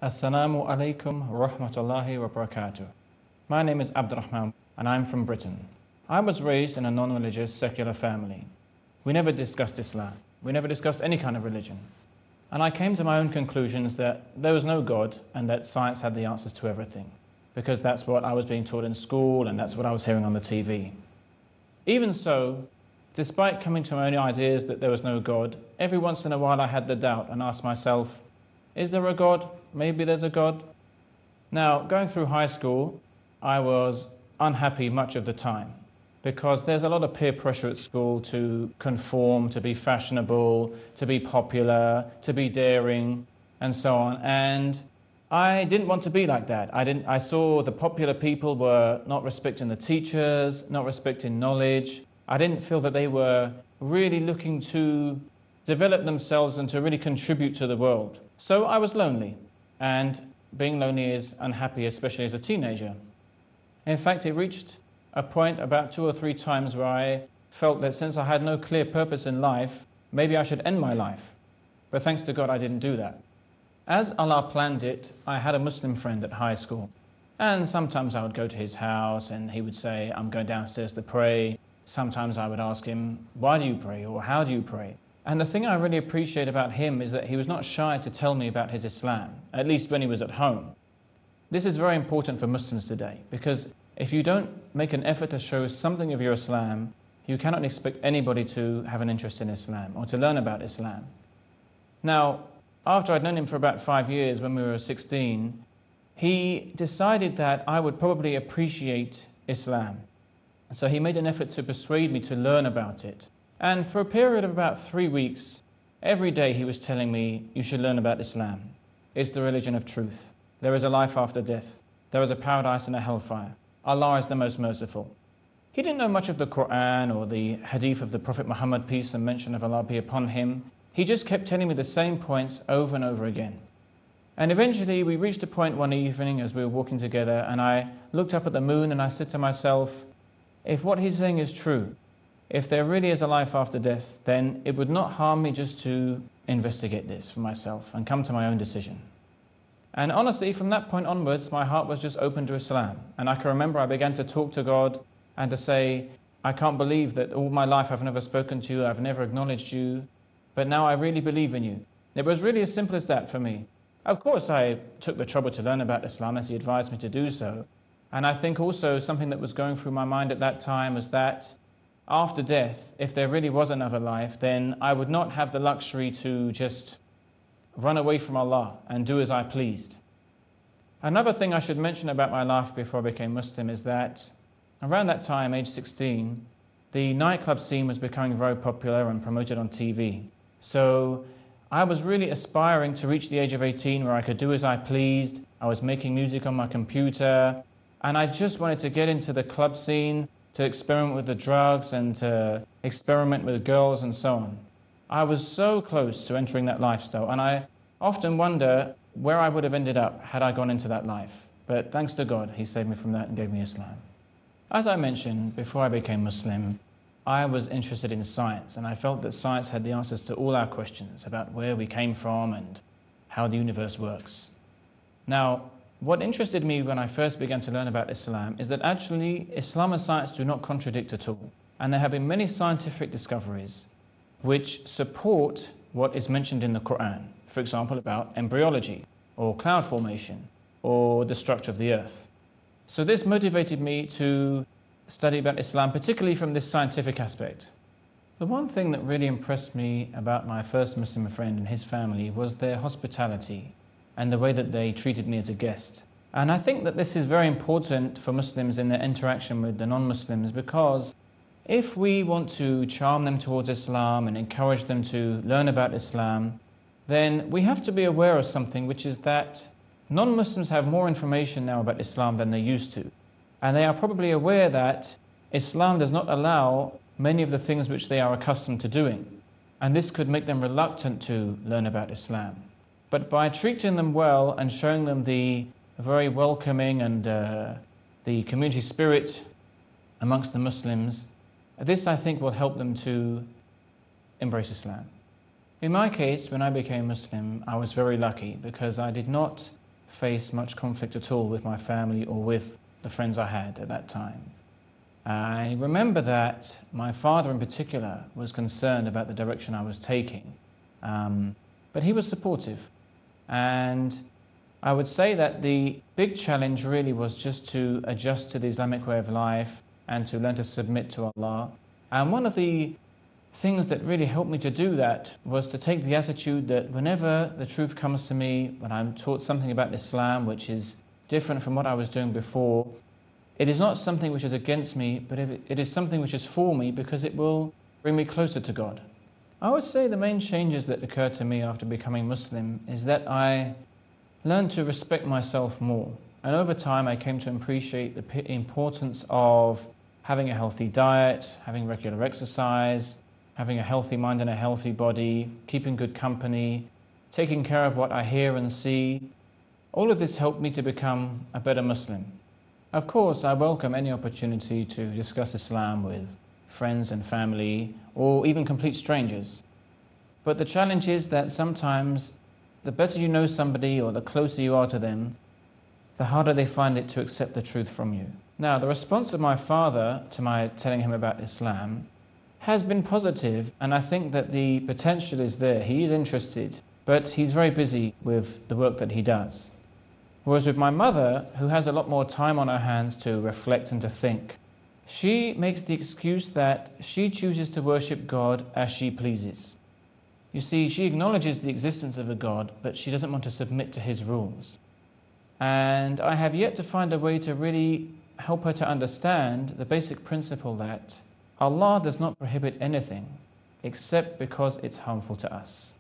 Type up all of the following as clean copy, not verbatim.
Assalamu alaikum wa rahmatullahi wa barakatuh. My name is Abdulrahman and I'm from Britain. I was raised in a non-religious secular family. We never discussed Islam. We never discussed any kind of religion. And I came to my own conclusions that there was no God and that science had the answers to everything, because that's what I was being taught in school and that's what I was hearing on the TV. Even so, despite coming to my own ideas that there was no God, every once in a while I had the doubt and asked myself, is there a God? Maybe there's a God. Now, going through high school, I was unhappy much of the time because there's a lot of peer pressure at school to conform, to be fashionable, to be popular, to be daring, and so on. And I didn't want to be like that. I saw the popular people were not respecting the teachers, not respecting knowledge. I didn't feel that they were really looking to develop themselves and to really contribute to the world. So I was lonely, and being lonely is unhappy, especially as a teenager. In fact, it reached a point about 2 or 3 times where I felt that since I had no clear purpose in life, maybe I should end my life. But thanks to God, I didn't do that. As Allah planned it, I had a Muslim friend at high school. And sometimes I would go to his house and he would say, I'm going downstairs to pray. Sometimes I would ask him, why do you pray? Or how do you pray? And the thing I really appreciate about him is that he was not shy to tell me about his Islam, at least when he was at home. This is very important for Muslims today, because if you don't make an effort to show something of your Islam, you cannot expect anybody to have an interest in Islam or to learn about Islam. Now, after I'd known him for about 5 years, when we were 16, he decided that I would probably appreciate Islam. So he made an effort to persuade me to learn about it. And for a period of about 3 weeks, every day he was telling me, you should learn about Islam. It's the religion of truth. There is a life after death. There is a paradise and a hellfire. Allah is the most merciful. He didn't know much of the Quran or the hadith of the Prophet Muhammad, peace and mention of Allah be upon him. He just kept telling me the same points over and over again. And eventually we reached a point one evening as we were walking together, and I looked up at the moon and I said to myself, if what he's saying is true, if there really is a life after death, then it would not harm me just to investigate this for myself and come to my own decision. And honestly, from that point onwards, my heart was just open to Islam. And I can remember I began to talk to God and to say, I can't believe that all my life I've never spoken to you, I've never acknowledged you, but now I really believe in you. It was really as simple as that for me. Of course, I took the trouble to learn about Islam as he advised me to do so. And I think also something that was going through my mind at that time was that after death, if there really was another life, then I would not have the luxury to just run away from Allah and do as I pleased. Another thing I should mention about my life before I became Muslim is that around that time, age 16, the nightclub scene was becoming very popular and promoted on TV. So I was really aspiring to reach the age of 18 where I could do as I pleased. I was making music on my computer, and I just wanted to get into the club scene, to experiment with the drugs and to experiment with girls and so on. I was so close to entering that lifestyle, and I often wonder where I would have ended up had I gone into that life. But thanks to God, He saved me from that and gave me Islam. As I mentioned, before I became Muslim, I was interested in science, and I felt that science had the answers to all our questions about where we came from and how the universe works. Now, what interested me when I first began to learn about Islam is that actually Islam and science do not contradict at all. And there have been many scientific discoveries which support what is mentioned in the Quran. For example, about embryology, or cloud formation, or the structure of the earth. So this motivated me to study about Islam, particularly from this scientific aspect. The one thing that really impressed me about my first Muslim friend and his family was their hospitality and the way that they treated me as a guest. And I think that this is very important for Muslims in their interaction with the non-Muslims, because if we want to charm them towards Islam and encourage them to learn about Islam, then we have to be aware of something, which is that non-Muslims have more information now about Islam than they used to. And they are probably aware that Islam does not allow many of the things which they are accustomed to doing. And this could make them reluctant to learn about Islam. But by treating them well and showing them the very welcoming and the community spirit amongst the Muslims, this I think will help them to embrace Islam. In my case, when I became Muslim, I was very lucky because I did not face much conflict at all with my family or with the friends I had at that time. I remember that my father in particular was concerned about the direction I was taking, but he was supportive. And I would say that the big challenge really was just to adjust to the Islamic way of life and to learn to submit to Allah. And one of the things that really helped me to do that was to take the attitude that whenever the truth comes to me, when I'm taught something about Islam which is different from what I was doing before, it is not something which is against me, but it is something which is for me because it will bring me closer to God. I would say the main changes that occurred to me after becoming Muslim is that I learned to respect myself more. And over time I came to appreciate the importance of having a healthy diet, having regular exercise, having a healthy mind and a healthy body, keeping good company, taking care of what I hear and see. All of this helped me to become a better Muslim. Of course, I welcome any opportunity to discuss Islam with friends and family, or even complete strangers. But the challenge is that sometimes the better you know somebody or the closer you are to them, the harder they find it to accept the truth from you. Now, the response of my father to my telling him about Islam has been positive, and I think that the potential is there. He is interested, but he's very busy with the work that he does. Whereas with my mother, who has a lot more time on her hands to reflect and to think, she makes the excuse that she chooses to worship God as she pleases. You see, she acknowledges the existence of a God, but she doesn't want to submit to his rules. And I have yet to find a way to really help her to understand the basic principle that Allah does not prohibit anything except because it's harmful to us.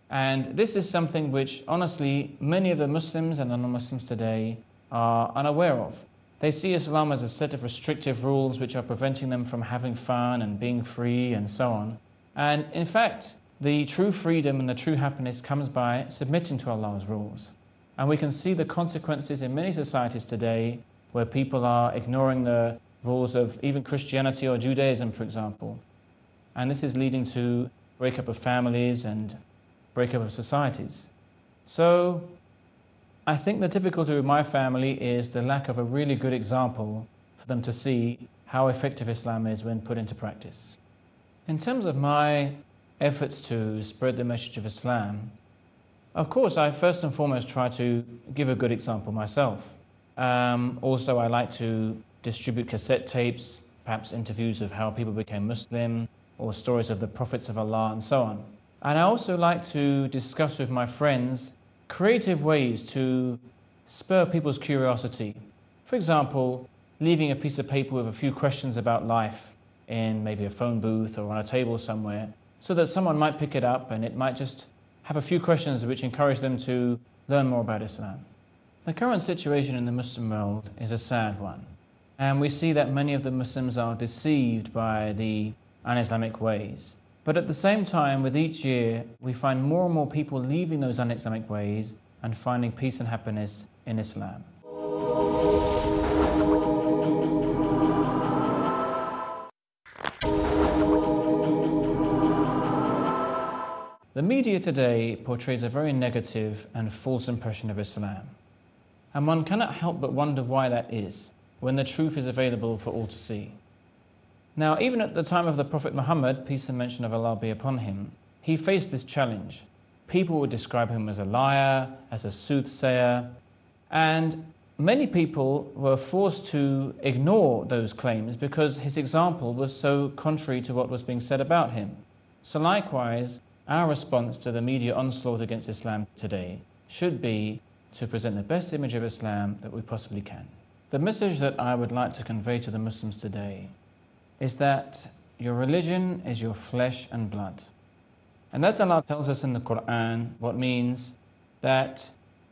And this is something which, honestly, many of the Muslims and the non-Muslims today are unaware of. They see Islam as a set of restrictive rules which are preventing them from having fun and being free and so on. And in fact, the true freedom and the true happiness comes by submitting to Allah's rules. And we can see the consequences in many societies today where people are ignoring the rules of even Christianity or Judaism, for example. And this is leading to breakup of families and breakup of societies. So I think the difficulty with my family is the lack of a really good example for them to see how effective Islam is when put into practice. In terms of my efforts to spread the message of Islam, of course I first and foremost try to give a good example myself. Also I like to distribute cassette tapes, perhaps interviews of how people became Muslim, or stories of the prophets of Allah and so on. And I also like to discuss with my friends creative ways to spur people's curiosity. For example, leaving a piece of paper with a few questions about life in maybe a phone booth or on a table somewhere, so that someone might pick it up and it might just have a few questions which encourage them to learn more about Islam. The current situation in the Muslim world is a sad one. And we see that many of the Muslims are deceived by the un-Islamic ways. But at the same time, with each year, we find more and more people leaving those un-Islamic ways and finding peace and happiness in Islam. The media today portrays a very negative and false impression of Islam. And one cannot help but wonder why that is, when the truth is available for all to see. Now, even at the time of the Prophet Muhammad, peace and mention of Allah be upon him, he faced this challenge. People would describe him as a liar, as a soothsayer, and many people were forced to ignore those claims because his example was so contrary to what was being said about him. So likewise, our response to the media onslaught against Islam today should be to present the best image of Islam that we possibly can. The message that I would like to convey to the Muslims today is that your religion is your flesh and blood. And as Allah tells us in the Quran, what means that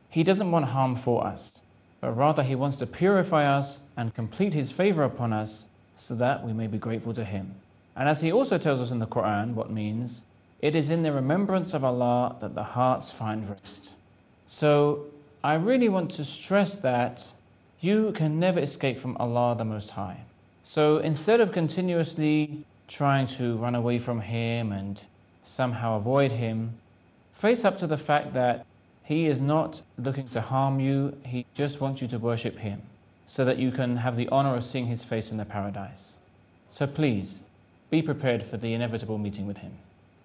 He doesn't want harm for us, but rather He wants to purify us and complete His favor upon us so that we may be grateful to Him. And as He also tells us in the Quran, what means it is in the remembrance of Allah that the hearts find rest. So I really want to stress that you can never escape from Allah the Most High. So instead of continuously trying to run away from Him and somehow avoid Him, face up to the fact that He is not looking to harm you. He just wants you to worship Him so that you can have the honor of seeing His face in the paradise. So please, be prepared for the inevitable meeting with Him.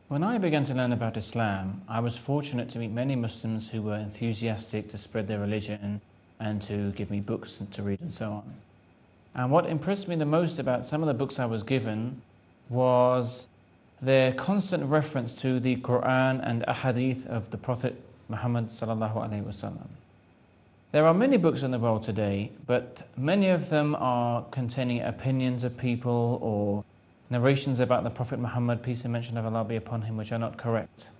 When I began to learn about Islam, I was fortunate to meet many Muslims who were enthusiastic to spread their religion and to give me books to read and so on. And what impressed me the most about some of the books I was given was their constant reference to the Quran and Ahadith of the Prophet Muhammad sallallahu alaihi wasallam. There are many books in the world today, but many of them are containing opinions of people or narrations about the Prophet Muhammad, peace and mention of Allah be upon him, which are not correct.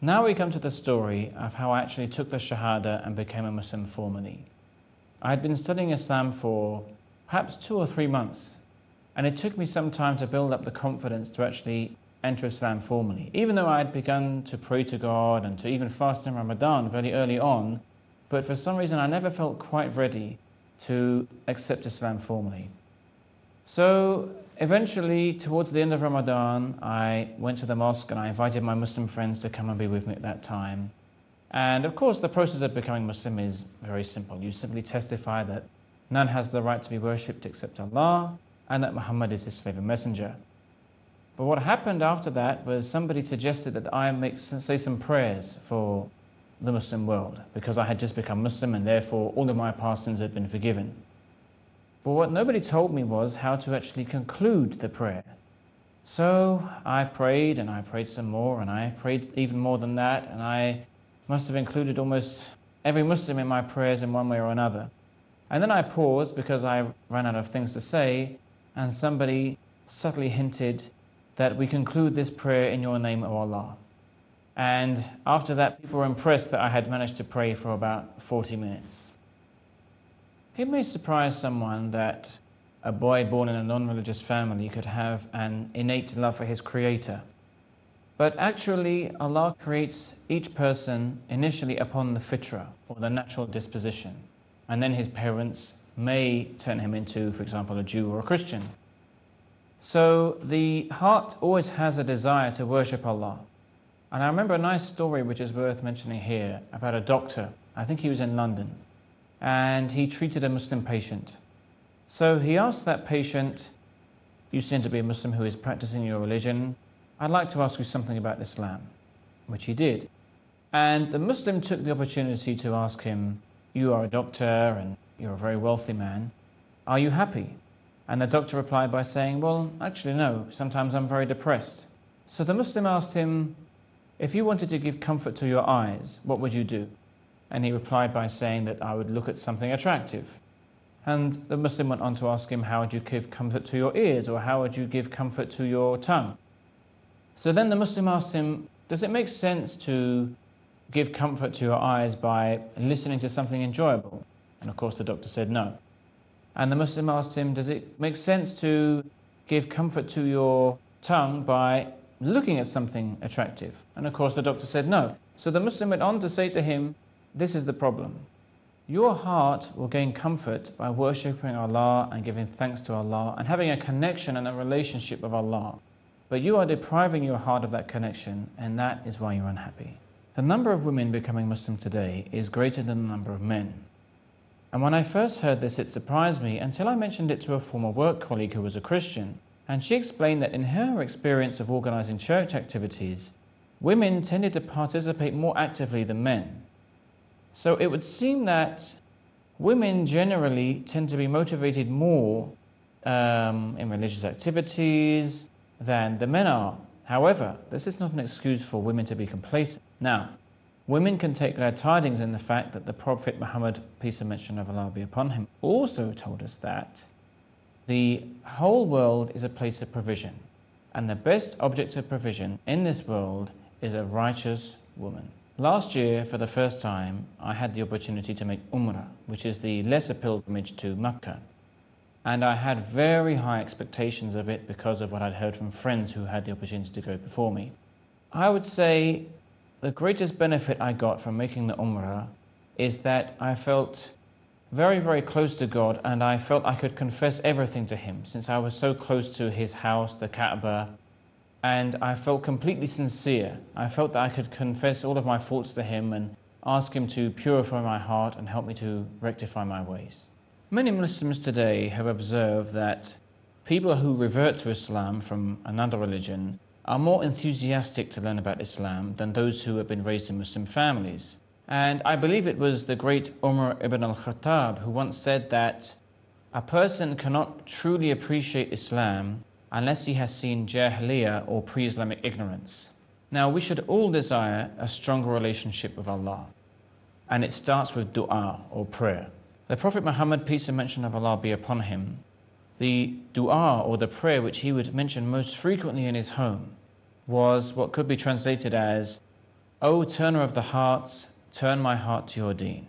Now we come to the story of how I actually took the Shahada and became a Muslim formally. I had been studying Islam for perhaps 2 or 3 months, and it took me some time to build up the confidence to actually enter Islam formally. Even though I had begun to pray to God and to even fast in Ramadan very early on, but for some reason I never felt quite ready to accept Islam formally. So eventually, towards the end of Ramadan, I went to the mosque and I invited my Muslim friends to come and be with me at that time. And of course, the process of becoming Muslim is very simple. You simply testify that none has the right to be worshipped except Allah, and that Muhammad is His slave and messenger. But what happened after that was somebody suggested that I say some prayers for the Muslim world, because I had just become Muslim and therefore all of my past sins had been forgiven. But what nobody told me was how to actually conclude the prayer. So I prayed and I prayed some more and I prayed even more than that, and I must have included almost every Muslim in my prayers in one way or another. And then I paused because I ran out of things to say, and somebody subtly hinted that we conclude this prayer in your name, O Allah. And after that, people were impressed that I had managed to pray for about 40 minutes. It may surprise someone that a boy born in a non-religious family could have an innate love for his Creator. But actually, Allah creates each person initially upon the fitrah, or the natural disposition. And then his parents may turn him into, for example, a Jew or a Christian. So the heart always has a desire to worship Allah. And I remember a nice story which is worth mentioning here about a doctor. I think he was in London. And he treated a Muslim patient. So he asked that patient, "You seem to be a Muslim who is practicing your religion. I'd like to ask you something about Islam," which he did. And the Muslim took the opportunity to ask him, "You are a doctor and you're a very wealthy man. Are you happy?" And the doctor replied by saying, "Well, actually no, sometimes I'm very depressed." So the Muslim asked him, "If you wanted to give comfort to your eyes, what would you do?" And he replied by saying that I would look at something attractive. And the Muslim went on to ask him, "How would you give comfort to your ears, or how would you give comfort to your tongue?" So then the Muslim asked him, "Does it make sense to give comfort to your eyes by listening to something enjoyable?" And of course the doctor said no. And the Muslim asked him, "Does it make sense to give comfort to your tongue by looking at something attractive?" And of course the doctor said no. So the Muslim went on to say to him, "This is the problem. Your heart will gain comfort by worshipping Allah and giving thanks to Allah and having a connection and a relationship with Allah. But you are depriving your heart of that connection, and that is why you're unhappy." The number of women becoming Muslim today is greater than the number of men. And when I first heard this, it surprised me until I mentioned it to a former work colleague who was a Christian. And she explained that in her experience of organizing church activities, women tended to participate more actively than men. So it would seem that women generally tend to be motivated more in religious activities than the men are. However, this is not an excuse for women to be complacent. Now, women can take glad tidings in the fact that the Prophet Muhammad, peace and mention of Allah be upon him, also told us that the whole world is a place of provision, and the best object of provision in this world is a righteous woman. Last year, for the first time, I had the opportunity to make Umrah, which is the lesser pilgrimage to Mecca. And I had very high expectations of it because of what I'd heard from friends who had the opportunity to go before me. I would say the greatest benefit I got from making the Umrah is that I felt very, very close to God, and I felt I could confess everything to Him since I was so close to His house, the Kaaba, and I felt completely sincere. I felt that I could confess all of my faults to him and ask him to purify my heart and help me to rectify my ways. Many Muslims today have observed that people who revert to Islam from another religion are more enthusiastic to learn about Islam than those who have been raised in Muslim families. And I believe it was the great Umar ibn al-Khattab who once said that a person cannot truly appreciate Islam unless he has seen Jahiliyyah or pre-Islamic ignorance. Now, we should all desire a stronger relationship with Allah, and it starts with dua or prayer. The Prophet Muhammad, peace and mention of Allah be upon him, the dua or the prayer which he would mention most frequently in his home was what could be translated as, "O turner of the hearts, turn my heart to your deen."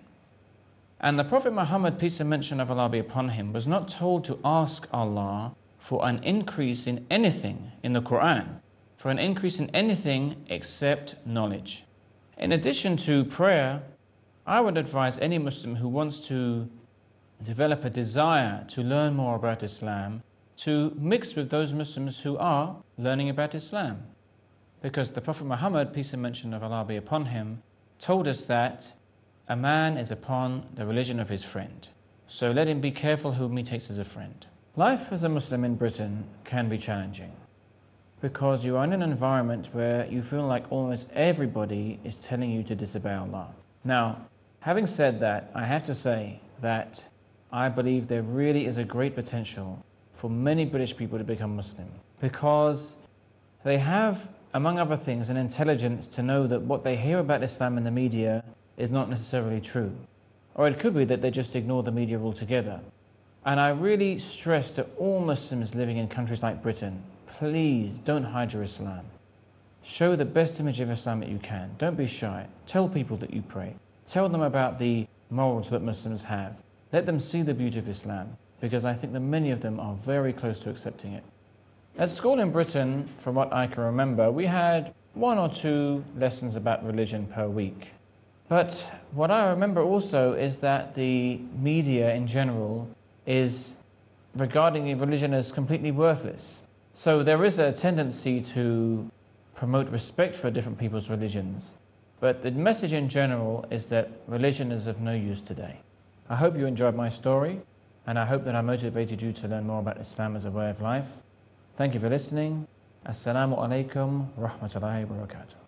And the Prophet Muhammad, peace and mention of Allah be upon him, was not told to ask Allah for an increase in anything in the Quran, for an increase in anything except knowledge. In addition to prayer, I would advise any Muslim who wants to develop a desire to learn more about Islam to mix with those Muslims who are learning about Islam. Because the Prophet Muhammad, peace and mention of Allah be upon him, told us that a man is upon the religion of his friend. So let him be careful whom he takes as a friend. Life as a Muslim in Britain can be challenging because you are in an environment where you feel like almost everybody is telling you to disobey Allah. Now, having said that, I have to say that I believe there really is a great potential for many British people to become Muslim because they have, among other things, an intelligence to know that what they hear about Islam in the media is not necessarily true. Or it could be that they just ignore the media altogether. And I really stress to all Muslims living in countries like Britain, please don't hide your Islam. Show the best image of Islam that you can. Don't be shy. Tell people that you pray. Tell them about the morals that Muslims have. Let them see the beauty of Islam, because I think that many of them are very close to accepting it. At school in Britain, from what I can remember, we had 1 or 2 lessons about religion per week. But what I remember also is that the media in general is regarding religion as completely worthless. So there is a tendency to promote respect for different people's religions. But the message in general is that religion is of no use today. I hope you enjoyed my story, and I hope that I motivated you to learn more about Islam as a way of life. Thank you for listening. Assalamu alaikum wa rahmatullahi wa barakatuh.